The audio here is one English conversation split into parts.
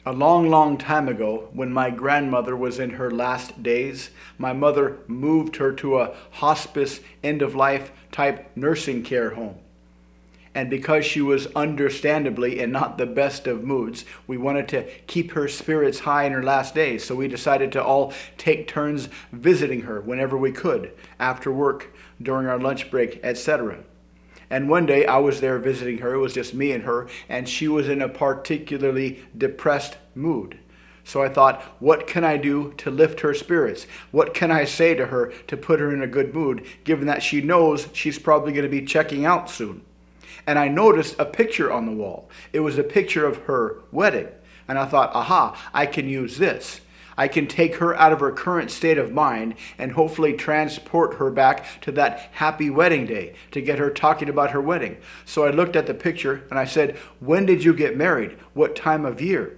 A long, long time ago, when my grandmother was in her last days, my mother moved her to a hospice, end-of-life type nursing care home. And because she was understandably in not the best of moods, we wanted to keep her spirits high in her last days. So we decided to all take turns visiting her whenever we could, after work, during our lunch break, etc. And one day I was there visiting her. It was just me and her, and she was in a particularly depressed mood. So I thought, what can I do to lift her spirits? What can I say to her to put her in a good mood, given that she knows she's probably going to be checking out soon? And I noticed a picture on the wall. It was a picture of her wedding. And I thought, aha, I can use this. I can take her out of her current state of mind and hopefully transport her back to that happy wedding day to get her talking about her wedding. So I looked at the picture and I said, when did you get married? What time of year?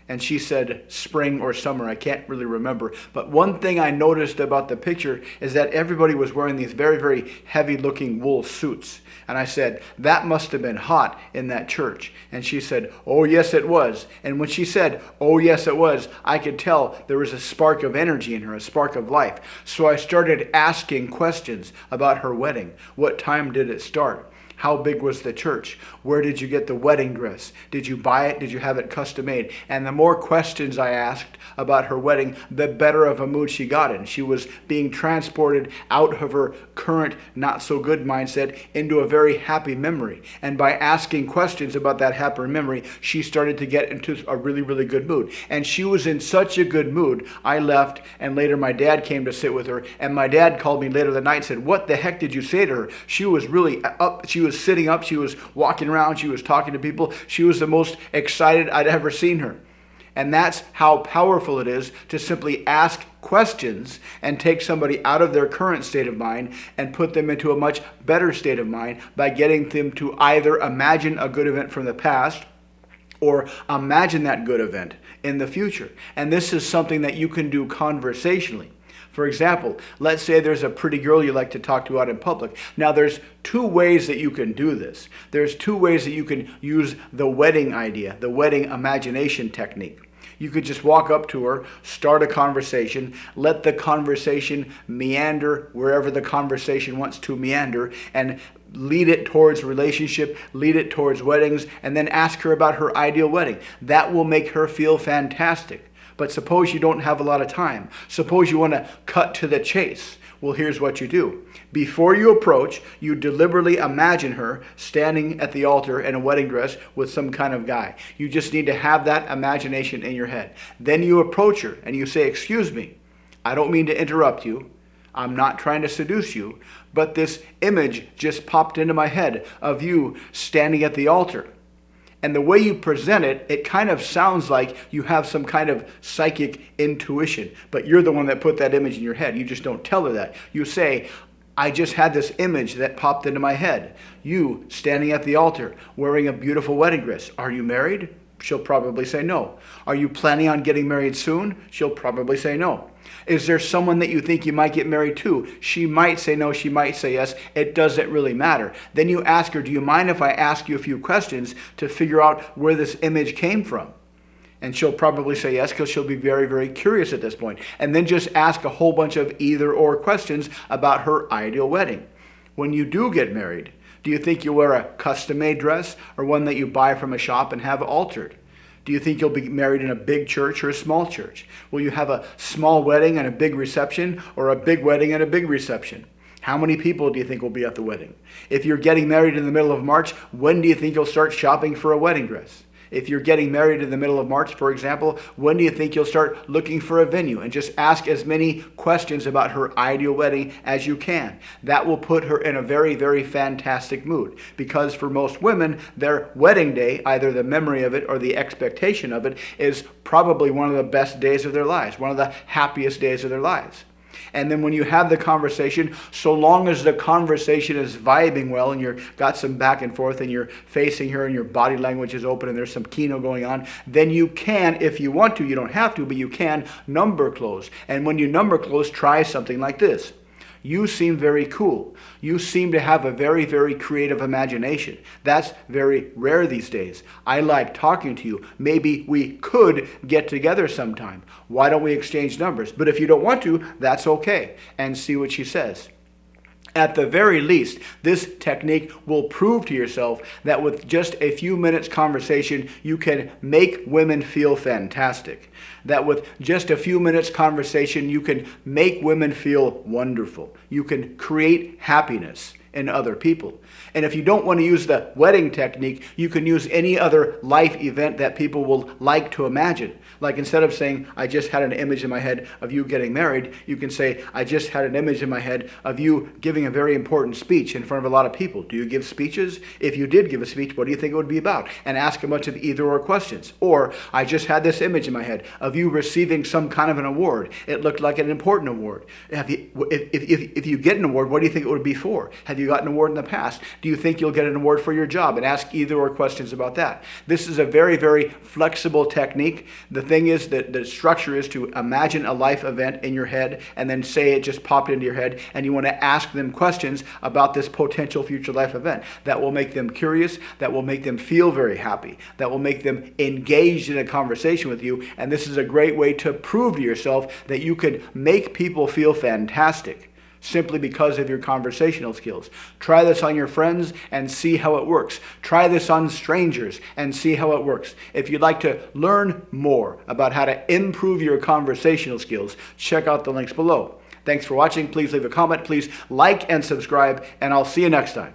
And she said spring or summer. I can't really remember. But one thing I noticed about the picture is that everybody was wearing these very, very heavy looking wool suits. And I said, that must have been hot in that church. And she said, oh yes it was. And when she said, oh yes it was, I could tell there was a spark of energy in her, a spark of life. So I started asking questions about her wedding. What time did it start? How big was the church? Where did you get the wedding dress? Did you buy it? Did you have it custom made? And the more questions I asked about her wedding, the better of a mood she got in. She was being transported out of her current not so good mindset into a very happy memory. And by asking questions about that happy memory, she started to get into a really, really good mood. And she was in such a good mood, I left, and later my dad came to sit with her, and my dad called me later that night and said, what the heck did you say to her? She was really up. She was sitting up, she was walking around, she was talking to people. She was the most excited I'd ever seen her. And that's how powerful it is to simply ask questions and take somebody out of their current state of mind and put them into a much better state of mind by getting them to either imagine a good event from the past or imagine that good event in the future. And this is something that you can do conversationally. For example, let's say there's a pretty girl you like to talk to out in public. Now there's two ways that you can do this. There's two ways that you can use the wedding idea, the wedding imagination technique. You could just walk up to her, start a conversation, let the conversation meander wherever the conversation wants to meander, and lead it towards relationship, lead it towards weddings, and then ask her about her ideal wedding. That will make her feel fantastic. But suppose you don't have a lot of time. Suppose you want to cut to the chase. Well, here's what you do. Before you approach, you deliberately imagine her standing at the altar in a wedding dress with some kind of guy. You just need to have that imagination in your head. Then you approach her and you say, excuse me, I don't mean to interrupt you. I'm not trying to seduce you, but this image just popped into my head of you standing at the altar. And the way you present it, it kind of sounds like you have some kind of psychic intuition, but you're the one that put that image in your head. You just don't tell her that. You say, I just had this image that popped into my head. You standing at the altar, wearing a beautiful wedding dress. Are you married? She'll probably say no. Are you planning on getting married soon? She'll probably say no. Is there someone that you think you might get married to? She might say no, she might say yes. It doesn't really matter. Then you ask her, do you mind if I ask you a few questions to figure out where this image came from? And she'll probably say yes, because she'll be very, very curious at this point. And then just ask a whole bunch of either or questions about her ideal wedding. When you do get married, do you think you'll wear a custom-made dress or one that you buy from a shop and have altered? Do you think you'll be married in a big church or a small church? Will you have a small wedding and a big reception, or a big wedding and a big reception? How many people do you think will be at the wedding? If you're getting married in the middle of March, when do you think you'll start shopping for a wedding dress? If you're getting married in the middle of March, for example, when do you think you'll start looking for a venue? And just ask as many questions about her ideal wedding as you can. That will put her in a very, very fantastic mood. Because for most women, their wedding day, either the memory of it or the expectation of it, is probably one of the best days of their lives, one of the happiest days of their lives. And then when you have the conversation, so long as the conversation is vibing well and you've got some back and forth and you're facing her and your body language is open and there's some kino going on, then you can, if you want to, you don't have to, but you can number close. And when you number close, try something like this. You seem very cool. You seem to have a very, very creative imagination. That's very rare these days. I like talking to you. Maybe we could get together sometime. Why don't we exchange numbers? But if you don't want to, that's okay. And see what she says. At the very least, this technique will prove to yourself that with just a few minutes conversation, you can make women feel fantastic. That with just a few minutes conversation, you can make women feel wonderful. You can create happiness in other people. And if you don't want to use the wedding technique, you can use any other life event that people will like to imagine. Like instead of saying, I just had an image in my head of you getting married, you can say, I just had an image in my head of you giving a very important speech in front of a lot of people. Do you give speeches? If you did give a speech, what do you think it would be about? And ask a bunch of either or questions. Or, I just had this image in my head of you receiving some kind of an award. It looked like an important award. If you get an award, what do you think it would be for? Have you gotten an award in the past? Do you think you'll get an award for your job? And ask either or questions about that. This is a very, very flexible technique. The thing is that the structure is to imagine a life event in your head and then say it just popped into your head, and you want to ask them questions about this potential future life event. That will make them curious, that will make them feel very happy, that will make them engaged in a conversation with you, and this is a great way to prove to yourself that you could make people feel fantastic simply because of your conversational skills. Try this on your friends and see how it works. Try this on strangers and see how it works. If you'd like to learn more about how to improve your conversational skills, check out the links below. Thanks for watching. Please leave a comment. Please like and subscribe, and I'll see you next time.